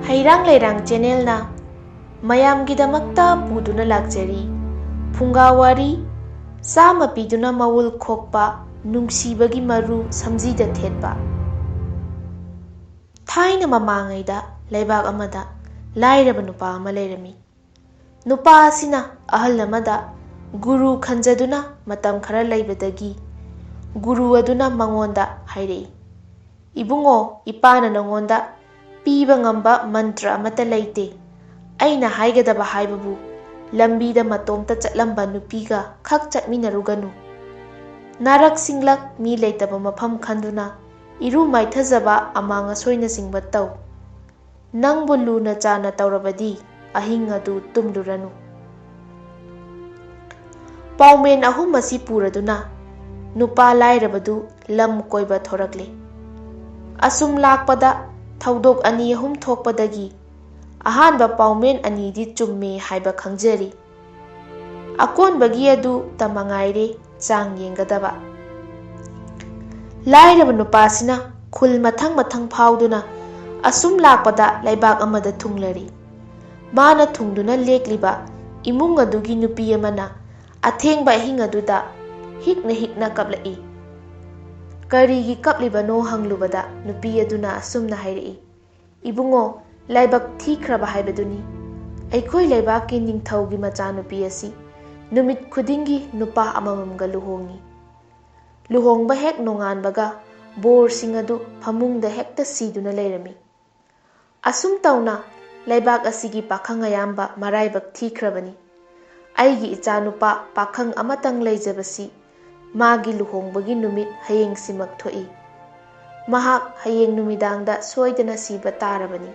ꯍꯩꯔꯥꯡ ꯂꯩꯔꯥꯡ ꯆꯦꯅꯦꯜꯅ ꯃꯌꯥꯝꯒꯤꯗꯃꯛꯇ ꯄꯨꯗꯨꯅ ꯂꯥꯛꯆꯔꯤ ꯐꯨꯡꯒꯥꯋꯥꯔꯤ ꯆꯥꯝꯃ ꯄꯤꯗꯨꯅ ꯃꯋꯨꯜ ꯈꯣꯛꯄ ꯅꯨꯡꯁꯤꯕꯒꯤ ꯃꯔꯨ ꯁꯝꯖꯤꯗ ꯊꯦꯠꯄ꯫ ꯊꯥꯏꯅ ꯃꯃꯥꯡꯉꯩꯗ ꯂꯩꯕꯥꯛ ꯑꯃꯗ ꯂꯥꯏꯔꯕ ꯅꯨꯄꯥ ꯑꯃ ꯂꯩꯔꯝꯃꯤ꯫ ꯅꯨꯄꯥ ꯑꯁꯤꯅ ꯑꯍꯜ ꯑꯃꯗ ꯒꯨꯔꯨ ꯈꯟꯖꯗꯨꯅ ꯃꯇꯝ ꯈꯔ ꯂꯩꯕꯗꯒꯤ ꯒꯨꯔꯨ ꯑꯗꯨꯅ ꯃꯉꯣꯟꯗ ꯍꯥꯏꯔꯛꯏ, "ꯏꯕꯨꯡꯉꯣ, ꯏꯄꯥꯅ ꯅꯉꯣꯟꯗ ꯄꯤꯕ ꯉꯝꯕ ꯃꯟꯇ꯭ꯔ ꯑꯃꯠꯇ ꯂꯩꯇꯦ꯫ ꯑꯩꯅ ꯍꯥꯏꯒꯗꯕ ꯍꯥꯏꯕꯕꯨ ꯂꯝꯕꯤꯗ ꯃꯇꯣꯝꯇ ꯆꯠꯂꯝꯕ ꯅꯨꯄꯤꯒ ꯈꯛ ꯆꯠꯃꯤꯟꯅꯔꯨꯒꯅꯨ꯫ ꯅꯥꯔꯛ ꯁꯤꯡꯂꯛ ꯃꯤ ꯂꯩꯇꯕ ꯃꯐꯝ ꯈꯟꯗꯨꯅ ꯏꯔꯨ ꯃꯥꯏꯊꯖꯕ ꯑꯃꯥꯡ ꯑꯁꯣꯏꯅꯆꯤꯡꯕ ꯇꯧ꯫ ꯅꯪꯕꯨ ꯂꯨꯅ ꯆꯥꯟꯅ ꯇꯧꯔꯕꯗꯤ ꯑꯍꯤꯡ ꯑꯗꯨ ꯇꯨꯝꯂꯨꯔꯅꯨ"꯫ ꯄꯥꯎꯃꯦꯟ ꯑꯍꯨꯝ ꯑꯁꯤ ꯄꯨꯔꯗꯨꯅ ꯅꯨꯄꯥ ꯂꯥꯏꯔꯕꯗꯨ ꯂꯝ ꯀꯣꯏꯕ ꯊꯣꯔꯛꯂꯦ꯫ ꯑꯁꯨꯝ ꯂꯥꯛꯄꯗ ꯊꯧꯗꯣꯛ ꯑꯅꯤ ꯑꯍꯨꯝ ꯊꯣꯛꯄꯗꯒꯤ ꯑꯍꯥꯟꯕ ꯄꯥꯎꯃꯦꯟ ꯑꯅꯤꯗꯤ ꯆꯨꯝꯃꯦ ꯍꯥꯏꯕ ꯈꯪꯖꯔꯤ꯫ ꯑꯀꯣꯟꯕꯒꯤ ꯑꯗꯨ ꯇꯃꯉꯥꯏꯔꯦ ꯆꯥꯡ ꯌꯦꯡꯒꯗꯕ꯫ ꯂꯥꯏꯔꯕ ꯅꯨꯄꯥꯁꯤꯅ ꯈꯨꯜ ꯃꯊꯪ ꯃꯊꯪ ꯐꯥꯎꯗꯨꯅ ꯑꯁꯨꯝ ꯂꯥꯛꯄꯗ ꯂꯩꯕꯥꯛ ꯑꯃꯗ ꯊꯨꯡꯂꯔꯤ꯫ ꯃꯥꯅ ꯊꯨꯡꯗꯨꯅ ꯂꯦꯛꯂꯤꯕ ꯏꯃꯨꯡ ꯑꯗꯨꯒꯤ ꯅꯨꯄꯤ ꯑꯃꯅ ꯑꯊꯦꯡꯕ ꯑꯍꯤꯡ ꯑꯗꯨꯗ ꯍꯤꯛꯅ ꯍꯤꯛꯅ ꯀꯞꯂꯛꯏ꯫ ꯀꯔꯤꯒꯤ ꯀꯞꯂꯤꯕꯅꯣ ꯍꯪꯂꯨꯕꯗ ꯅꯨꯄꯤ ꯑꯗꯨꯅ ꯑꯁꯨꯝꯅ ꯍꯥꯏꯔꯛꯏ, "ꯏꯕꯨꯡꯉꯣ, ꯂꯥꯏꯕꯛ ꯊꯤꯈ꯭ꯔꯕ ꯍꯥꯏꯕꯗꯨꯅꯤ꯫ ꯑꯩꯈꯣꯏ ꯂꯩꯕꯥꯛꯀꯤ ꯅꯤꯡꯊꯧꯒꯤ ꯃꯆꯥꯅꯨꯄꯤ ꯑꯁꯤ ꯅꯨꯃꯤꯠ ꯈꯨꯗꯤꯡꯒꯤ ꯅꯨꯄꯥ ꯑꯃꯃꯝꯒ ꯂꯨꯍꯣꯡꯏ꯫ ꯂꯨꯍꯣꯡꯕ ꯍꯦꯛ ꯅꯣꯡꯉꯥꯟꯕꯒ ꯕꯣꯔꯁꯤꯡ ꯑꯗꯨ ꯐꯃꯨꯡꯗ ꯍꯦꯛꯇ ꯁꯤꯗꯨꯅ ꯂꯩꯔꯝꯃꯤ꯫ ꯑꯁꯨꯝ ꯇꯧꯅ ꯂꯩꯕꯥꯛ ꯑꯁꯤꯒꯤ ꯄꯥꯈꯪ ꯑꯌꯥꯝꯕ ꯃꯔꯥꯏꯕꯛ ꯊꯤꯈ꯭ꯔꯕꯅꯤ꯫ ꯑꯩꯒꯤ ꯏꯆꯥꯅꯨꯄꯥ ꯄꯥꯈꯪ ꯑꯃꯇꯪ ꯂꯩꯖꯕꯁꯤ ꯃꯥꯒꯤ ꯂꯨꯍꯣꯡꯕꯒꯤ ꯅꯨꯃꯤꯠ ꯍꯌꯦꯡꯁꯤꯃꯛ ꯊꯣꯛꯏ꯫ ꯃꯍꯥꯛ ꯍꯌꯦꯡ ꯅꯨꯃꯤꯗꯥꯡꯗ ꯁꯣꯏꯗꯅ ꯁꯤꯕ ꯇꯥꯔꯕꯅꯤ꯫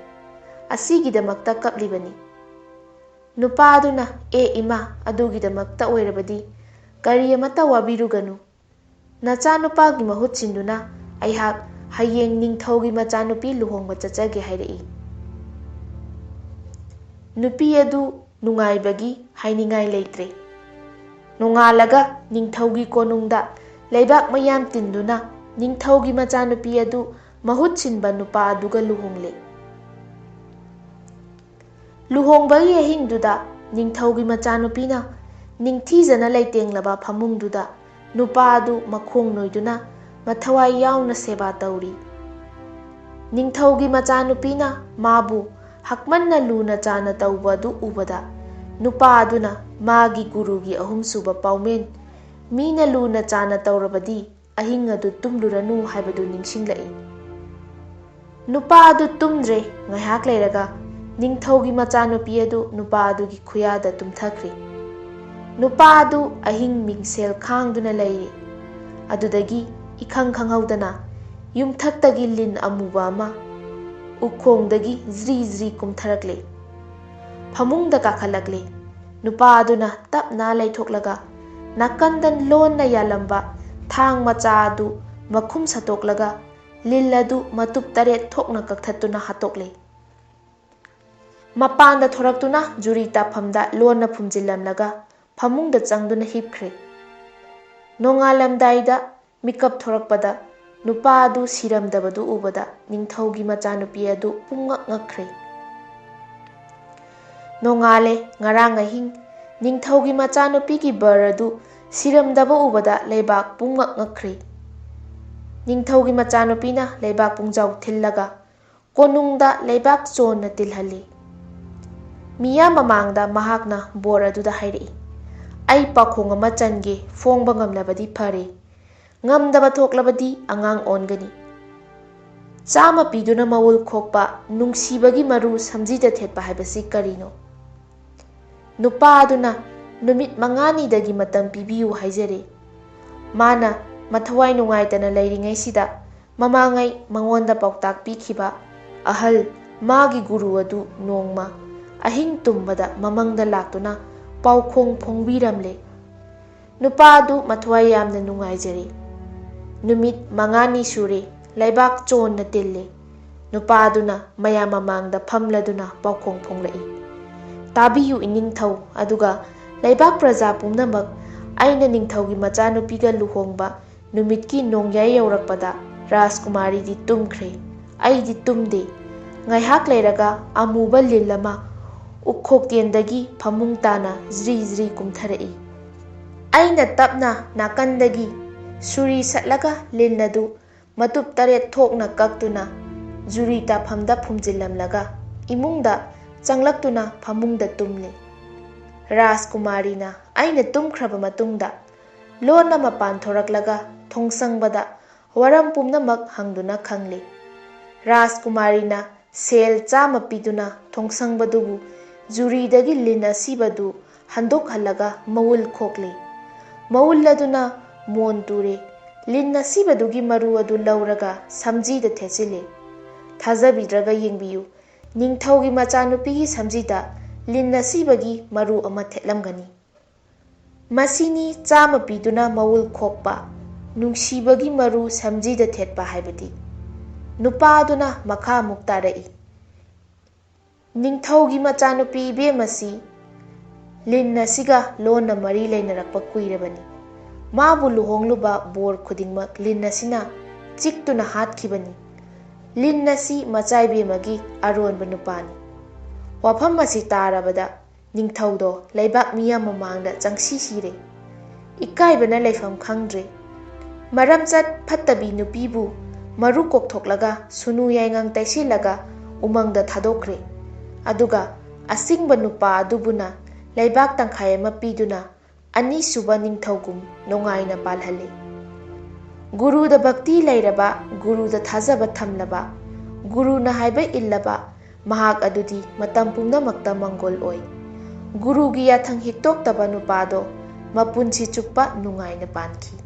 ꯑꯁꯤꯒꯤꯗꯃꯛꯇ ꯀꯞꯂꯤꯕꯅꯤ"꯫ ꯅꯨꯄꯥ ꯑꯗꯨꯅ, "ꯑꯦ ꯏꯃꯥ, ꯑꯗꯨꯒꯤꯗꯃꯛꯇ ꯑꯣꯏꯔꯕꯗꯤ ꯀꯔꯤ ꯑꯃꯠꯇ ꯋꯥꯕꯤꯔꯨꯒꯅꯨ꯫ ꯅꯆꯥꯅꯨꯄꯥꯒꯤ ꯃꯍꯨꯠ ꯁꯤꯟꯗꯨꯅ ꯑꯩꯍꯥꯛ ꯍꯌꯦꯡ ꯅꯤꯡꯊꯧꯒꯤ ꯃꯆꯥꯅꯨꯄꯤ ꯂꯨꯍꯣꯡꯕ ꯆꯠꯆꯒꯦ" ꯍꯥꯏꯔꯛꯏ꯫ ꯅꯨꯄꯤ ꯑꯗꯨ ꯅꯨꯡꯉꯥꯏꯕꯒꯤ ꯍꯥꯏꯅꯤꯡꯉꯥꯏ ꯂꯩꯇ꯭ꯔꯦ꯫ ꯅꯣꯡꯉꯥꯜꯂꯒ ꯅꯤꯡꯊꯧꯒꯤ ꯀꯣꯅꯨꯡꯗ ꯂꯩꯕꯥꯛ ꯃꯌꯥꯝ ꯇꯤꯟꯗꯨꯅ ꯅꯤꯡꯊꯧꯒꯤ ꯃꯆꯥꯅꯨꯄꯤ ꯑꯗꯨ ꯃꯍꯨꯠ ꯁꯤꯟꯕ ꯅꯨꯄꯥ ꯑꯗꯨꯒ ꯂꯨꯍꯣꯡꯂꯦ꯫ ꯂꯨꯍꯣꯡꯕꯒꯤ ꯑꯍꯤꯡꯗꯨꯗ ꯅꯤꯡꯊꯧꯒꯤ ꯃꯆꯥꯅꯨꯄꯤꯅ ꯅꯤꯡꯊꯤꯖꯅ ꯂꯩꯇꯦꯡꯂꯕ ꯐꯃꯨꯡꯗꯨꯗ ꯅꯨꯄꯥ ꯑꯗꯨ ꯃꯈꯣꯡ ꯅꯣꯏꯗꯨꯅ ꯃꯊꯋꯥꯏ ꯌꯥꯎꯅ ꯁꯦꯕꯥ ꯇꯧꯔꯤ꯫ ꯅꯤꯡꯊꯧꯒꯤ ꯃꯆꯥꯅꯨꯄꯤꯅ ꯃꯥꯕꯨ ꯍꯛꯃꯟꯅ ꯂꯨꯅ ꯆꯥꯟꯅ ꯇꯧꯕ ꯑꯗꯨ ꯎꯕꯗ ꯅꯨꯄꯥ ꯑꯗꯨꯅ ꯃꯥꯒꯤ ꯒꯨꯔꯨꯒꯤ ꯑꯍꯨꯝꯁꯨꯕ ꯄꯥꯎꯃꯦꯟ "ꯃꯤꯅ ꯂꯨꯅ ꯆꯥꯟꯅ ꯇꯧꯔꯕꯗꯤ ꯑꯍꯤꯡ ꯑꯗꯨ ꯇꯨꯝꯂꯨꯔꯅꯨ" ꯍꯥꯏꯕꯗꯨ ꯅꯤꯡꯁꯤꯡꯂꯛꯏ꯫ ꯅꯨꯄꯥ ꯑꯗꯨ ꯇꯨꯝꯗ꯭ꯔꯦ꯫ ꯉꯥꯏꯍꯥꯛ ꯂꯩꯔꯒ ꯅꯤꯡꯊꯧꯒꯤ ꯃꯆꯥꯅꯨꯄꯤ ꯑꯗꯨ ꯅꯨꯄꯥ ꯑꯗꯨꯒꯤ ꯈꯨꯌꯥꯗ ꯇꯨꯝꯊꯈ꯭ꯔꯦ꯫ ꯅꯨꯄꯥ ꯑꯗꯨ ꯑꯍꯤꯡ ꯃꯤꯡꯁꯦꯜ ꯈꯥꯡꯗꯨꯅ ꯂꯩꯔꯦ꯫ ꯑꯗꯨꯗꯒꯤ ꯏꯈꯪ ꯈꯪꯍꯧꯗꯅ ꯌꯨꯝꯊꯛꯇꯒꯤ ꯂꯤꯟ ꯑꯃꯨꯕ ꯑꯃ ꯎꯈꯣꯡꯗꯒꯤ ꯖ꯭ꯔꯤ ꯖ꯭ꯔꯤ ꯀꯨꯝꯊꯔꯛꯂꯦ꯫ ꯐꯃꯨꯡꯗ ꯀꯥꯈꯠꯂꯛꯂꯦ꯫ ꯅꯨꯄꯥ ꯑꯗꯨꯅ ꯇꯞꯅ ꯂꯩꯊꯣꯛꯂꯒ ꯅꯥꯀꯟꯗ ꯂꯣꯟꯅ ꯌꯥꯜꯂꯝꯕ ꯊꯥꯡ ꯃꯆꯥ ꯑꯗꯨ ꯃꯈꯨꯝ ꯁꯠꯇꯣꯛꯂꯒ ꯂꯤꯟ ꯑꯗꯨ ꯃꯇꯨꯞ 8 ꯊꯣꯛꯅ ꯀꯛꯊꯠꯇꯨꯅ ꯍꯥꯠꯇꯣꯛꯂꯦ꯫ ꯃꯄꯥꯟꯗ ꯊꯣꯔꯛꯇꯨꯅ ꯖꯨꯔꯤ ꯇꯥꯐꯝꯗ ꯂꯣꯟꯅ ꯐꯨꯝꯖꯤꯜꯂꯝꯂꯒ ꯐꯃꯨꯡꯗ ꯆꯪꯗꯨꯅ ꯍꯤꯞꯈ꯭ꯔꯦ꯫ ꯅꯣꯡꯉꯥꯜꯂꯝꯗꯥꯏꯗ ꯃꯤꯀꯞ ꯊꯣꯔꯛꯄꯗ ꯅꯨꯄꯥ ꯑꯗꯨ ꯁꯤꯔꯝꯗꯕꯗꯨ ꯎꯕꯗ ꯅꯤꯡꯊꯧꯒꯤ ꯃꯆꯥꯅꯨꯄꯤ ꯑꯗꯨ ꯄꯨꯡꯉꯛ ꯉꯛꯈ꯭ꯔꯦ꯫ ꯅꯣꯡꯉꯥꯜꯂꯦ꯫ ꯉꯔꯥꯡ ꯑꯍꯤꯡ ꯅꯤꯡꯊꯧꯒꯤ ꯃꯆꯥꯅꯨꯄꯤꯒꯤ ꯕꯔ ꯑꯗꯨ ꯁꯤꯔꯝꯗꯕ ꯎꯕꯗ ꯂꯩꯕꯥꯛ ꯄꯨꯡꯉꯛ ꯉꯛꯈ꯭ꯔꯦ꯫ ꯅꯤꯡꯊꯧꯒꯤ ꯃꯆꯥꯅꯨꯄꯤꯅ ꯂꯩꯕꯥꯛ ꯄꯨꯡꯖꯥꯎ ꯊꯤꯜꯂꯒ ꯀꯣꯅꯨꯡꯗ ꯂꯩꯕꯥꯛ ꯆꯣꯟꯅ ꯇꯤꯜꯍꯜꯂꯤ꯫ ꯃꯤꯌꯥꯝ ꯃꯃꯥꯡꯗ ꯃꯍꯥꯛꯅ ꯕꯣꯔ ꯑꯗꯨꯗ ꯍꯥꯏꯔꯛꯏ, "ꯑꯩ ꯄꯥꯈꯣꯡ ꯑꯃ ꯆꯟꯒꯦ꯫ ꯐꯣꯡꯕ ꯉꯝꯂꯕꯗꯤ ꯐꯔꯦ, ꯉꯝꯗꯕ ꯊꯣꯛꯂꯕꯗꯤ ꯑꯉꯥꯡ ꯑꯣꯟꯒꯅꯤ꯫ 100 ꯄꯤꯗꯨꯅ ꯃꯋꯨꯜ ꯈꯣꯛꯄ ꯅꯨꯡꯁꯤꯕꯒꯤ ꯃꯔꯨ ꯁꯝꯖꯤꯗ ꯊꯦꯠꯄ ꯍꯥꯏꯕꯁꯤ ꯀꯔꯤꯅꯣ"꯫ ꯅꯨꯄꯥ ꯑꯗꯨꯅ ꯅꯨꯃꯤꯠ 5ꯅꯤꯗꯒꯤ ꯃꯇꯝ ꯄꯤꯕꯤꯌꯨ ꯍꯥꯏꯖꯔꯦ꯫ ꯃꯥꯅ ꯃꯊꯋꯥꯏ ꯅꯨꯡꯉꯥꯏꯇꯅ ꯂꯩꯔꯤꯉꯩꯁꯤꯗ ꯃꯃꯥꯡꯉꯩ ꯃꯉꯣꯟꯗ ꯄꯥꯎꯇꯥꯛ ꯄꯤꯈꯤꯕ ꯑꯍꯜ ꯃꯥꯒꯤ ꯒꯨꯔꯨ ꯑꯗꯨ ꯅꯣꯡꯃ ꯑꯍꯤꯡ ꯇꯨꯝꯕꯗ ꯃꯃꯪꯗ ꯂꯥꯛꯇꯨꯅ ꯄꯥꯎꯈꯣꯡ ꯐꯣꯡꯕꯤꯔꯝꯂꯦ꯫ ꯅꯨꯄꯥ ꯑꯗꯨ ꯃꯊꯋꯥꯏ ꯌꯥꯝꯅ ꯅꯨꯡꯉꯥꯏꯖꯔꯦ꯫ ꯅꯨꯃꯤꯠ 5ꯅꯤ ꯁꯨꯔꯦ꯫ ꯂꯩꯕꯥꯛ ꯆꯣꯟꯅ ꯇꯤꯜꯂꯦ꯫ ꯅꯨꯄꯥ ꯑꯗꯨꯅ ꯃꯌꯥꯝ ꯃꯃꯥꯡꯗ ꯐꯝꯂꯗꯨꯅ ꯄꯥꯎꯈꯣꯡ ꯐꯣꯡꯂꯛꯏ, "ꯇꯥꯕꯤꯌꯨ ꯏꯅꯤꯡꯊꯧ ꯑꯗꯨꯒ ꯂꯩꯕꯥꯛ ꯄ꯭ꯔꯖꯥ ꯄꯨꯝꯅꯃꯛ, ꯑꯩꯅ ꯅꯤꯡꯊꯧꯒꯤ ꯃꯆꯥꯅꯨꯄꯤꯒ ꯂꯨꯍꯣꯡꯕ ꯅꯨꯃꯤꯠꯀꯤ ꯅꯣꯡꯌꯥꯏ ꯌꯧꯔꯛꯄꯗ ꯔꯥꯖꯀꯨꯃꯥꯔꯤꯗꯤ ꯇꯨꯝꯈ꯭ꯔꯦ꯫ ꯑꯩꯗꯤ ꯇꯨꯝꯗꯦ꯫ ꯉꯥꯏꯍꯥꯛ ꯂꯩꯔꯒ ꯑꯃꯨꯕ ꯂꯤꯟ ꯑꯃ ꯎꯈꯣꯛꯇꯦꯟꯗꯒꯤ ꯐꯃꯨꯡ ꯇꯥꯅ ꯖ꯭ꯔꯤ ꯖ꯭ꯔꯤ ꯀꯨꯝꯊꯔꯛꯏ꯫ ꯑꯩꯅ ꯇꯞꯅ ꯅꯥꯀꯟꯗꯒꯤ ꯁꯨꯔꯤ ꯁꯠꯂꯒ ꯂꯤꯟ ꯑꯗꯨ ꯃꯇꯨꯞ 7 ꯊꯣꯛꯅ ꯀꯛꯇꯨꯅ ꯖꯨꯔꯤ ꯇꯥꯐꯝꯗ ꯐꯨꯝꯖꯤꯜꯂꯝꯂꯒ ꯏꯃꯨꯡꯗ ꯆꯪꯂꯛꯇꯨꯅ ꯐꯃꯨꯡꯗ ꯇꯨꯝꯂꯦ꯫ ꯔꯥꯖꯀꯨꯃꯥꯔꯤꯅ ꯑꯩꯅ ꯇꯨꯝꯈ꯭ꯔꯕ ꯃꯇꯨꯡꯗ ꯂꯣꯟꯅ ꯃꯄꯥꯟ ꯊꯣꯔꯛꯂꯒ ꯊꯣꯡꯁꯪꯕꯗ ꯋꯥꯔꯝ ꯄꯨꯝꯅꯃꯛ ꯍꯪꯗꯨꯅ ꯈꯪꯂꯦ꯫ ꯔꯥꯖꯀꯨꯃꯥꯔꯤꯅ ꯁꯦꯜ 100 ꯄꯤꯗꯨꯅ ꯊꯣꯡꯁꯪꯕꯗꯨꯕꯨ ꯖꯨꯔꯤꯗꯒꯤ ꯂꯤꯟ ꯑꯁꯤꯕꯗꯨ ꯍꯟꯗꯣꯛꯍꯜꯂꯒ ꯃꯋꯨꯜ ꯈꯣꯛꯂꯦ꯫ ꯃꯋꯨꯜ ꯑꯗꯨꯅ ꯃꯣꯟ ꯇꯨꯔꯦ꯫ ꯂꯤꯟ ꯑꯁꯤꯕꯗꯨꯒꯤ ꯃꯔꯨ ꯑꯗꯨ ꯂꯧꯔꯒ ꯁꯝꯖꯤꯗ ꯊꯦꯠꯆꯤꯜꯂꯦ꯫ ꯊꯥꯖꯕꯤꯗ꯭ꯔꯒ ꯌꯦꯡꯕꯤꯌꯨ, ꯅꯤꯡꯊꯧꯒꯤ ꯃꯆꯥꯅꯨꯄꯤꯒꯤ ꯁꯝꯖꯤꯗ ꯂꯤꯟ ꯑꯁꯤꯕꯒꯤ ꯃꯔꯨ ꯑꯃ ꯊꯦꯠꯂꯝꯒꯅꯤ꯫ ꯃꯁꯤꯅꯤ 100 ꯄꯤꯗꯨꯅ ꯃꯋꯨꯜ ꯈꯣꯛꯄ, ꯅꯨꯡꯁꯤꯕꯒꯤ ꯃꯔꯨ ꯁꯝꯖꯤꯗ ꯊꯦꯠꯄ ꯍꯥꯏꯕꯗꯤ꯫ ꯅꯨꯄꯥ ꯑꯗꯨꯅ ꯃꯈꯥ ꯑꯃꯨꯛ ꯇꯥꯔꯛꯏ, ꯅꯤꯡꯊꯧꯒꯤ ꯃꯆꯥꯅꯨꯄꯤ ꯏꯕꯦꯝꯃꯁꯤ ꯂꯤꯟ ꯑꯁꯤꯒ ꯂꯣꯟꯅ ꯃꯔꯤ ꯂꯩꯅꯔꯛꯄ ꯀꯨꯏꯔꯕꯅꯤ꯫ ꯃꯥꯕꯨ ꯂꯨꯍꯣꯡꯂꯨꯕ ꯕꯣꯔ ꯈꯨꯗꯤꯡꯃꯛ ꯂꯤꯟ ꯑꯁꯤꯅ ꯆꯤꯛꯇꯨꯅ ꯍꯥꯠꯈꯤꯕꯅꯤ꯫ ꯂꯤꯟ ꯑꯁꯤ ꯃꯆꯥꯏꯕꯦꯝꯃꯒꯤ ꯑꯔꯣꯟꯕ ꯅꯨꯄꯥꯅꯤ꯫ ꯋꯥꯐꯝ ꯑꯁꯤ ꯇꯥꯔꯕꯗ ꯅꯤꯡꯊꯧꯗꯣ ꯂꯩꯕꯥꯛ ꯃꯤꯌꯥꯝ ꯃꯃꯥꯡꯗ ꯆꯪꯁꯤ ꯁꯤꯔꯦ꯫ ꯏꯀꯥꯏꯕꯅ ꯂꯩꯐꯝ ꯈꯪꯗ꯭ꯔꯦ꯫ ꯃꯔꯝꯆꯠ ꯐꯠꯇꯕꯤ ꯅꯨꯄꯤꯕꯨ ꯃꯔꯨ ꯀꯣꯛꯊꯣꯛꯂꯒ ꯁꯨꯅꯨ ꯌꯥꯏꯉꯪ ꯇꯩꯁꯤꯜꯂꯒ ꯎꯃꯪꯗ ꯊꯥꯗꯣꯛꯈ꯭ꯔꯦ꯫ ꯑꯗꯨꯒ ꯑꯁꯤꯡꯕ ꯅꯨꯄꯥ ꯑꯗꯨꯕꯨꯅ ꯂꯩꯕꯥꯛ ꯇꯪꯈꯥꯏ ꯑꯃ ꯄꯤꯗꯨꯅ ꯑꯅꯤꯁꯨꯕ ꯅꯤꯡꯊꯧꯒꯨꯝ ꯅꯨꯡꯉꯥꯏꯅ ꯄꯥꯜꯍꯜꯂꯦ꯫ ꯒꯨꯔꯨꯗ ꯚꯛꯇꯤ ꯂꯩꯔꯕ, ꯒꯨꯔꯨꯗ ꯊꯥꯖꯕ ꯊꯝꯂꯕ, ꯒꯨꯔꯨꯅ ꯍꯥꯏꯕ ꯏꯜꯂꯕ ꯃꯍꯥꯛ ꯑꯗꯨꯗꯤ ꯃꯇꯝ ꯄꯨꯝꯅꯃꯛꯇ ꯃꯪꯒꯣꯜ ꯑꯣꯏ꯫ ꯒꯨꯔꯨꯒꯤ ꯌꯥꯊꯪ ꯍꯤꯛꯇꯣꯛꯇꯕ ꯅꯨꯄꯥꯗꯣ ꯃꯄꯨꯟꯁꯤ ꯆꯨꯞꯄ ꯅꯨꯡꯉꯥꯏꯅ ꯄꯥꯟꯈꯤ꯫